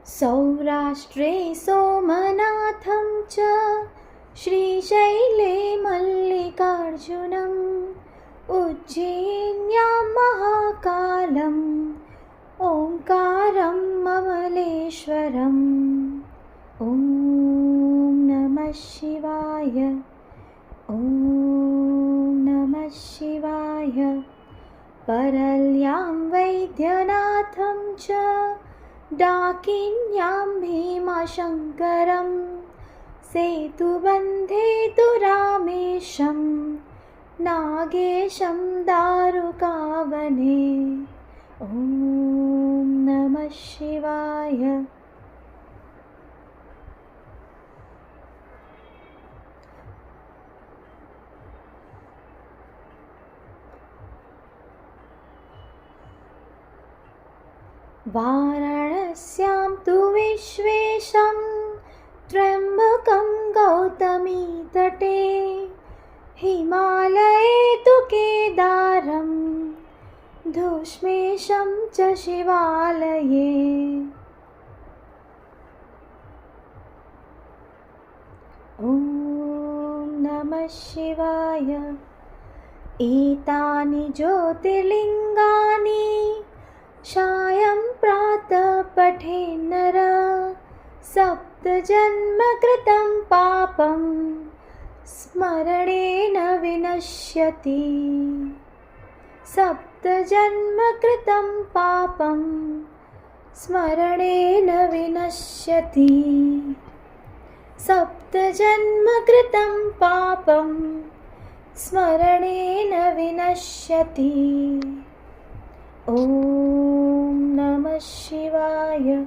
सौराष्ट्रे सोमनाथं च श्रीशैले मल्लिकार्जुनम् उज्जयिन्यां महाकालम् ओङ्कारं ममलेश्वरम्। ॐ नमः शिवाय। ॐ नमः शिवाय। परल्यां वैद्यनाथं च डाकिन्यां भीमाशङ्करं सेतुबन्धे तु रामेशं नागेशं दारुकावने। ॐ नमः शिवाय। वाराणस्यां तु विश्वेशं त्र्यम्बकं गौतमीतटे हिमालये तु केदारं धूष्मेशं च शिवालये। ॐ नमः शिवाय। एतानि ज्योतिर्लिङ्गानि सायं प्रातः पठेन्नर सप्तजन्मकृतं पापं स्मरणेन विनश्यति। सप्तजन्मकृतं पापं स्मरणेन विनश्यति। सप्तजन्मकृतं पापं स्मरणेन विनश्यति। ॐ नमः शिवाय।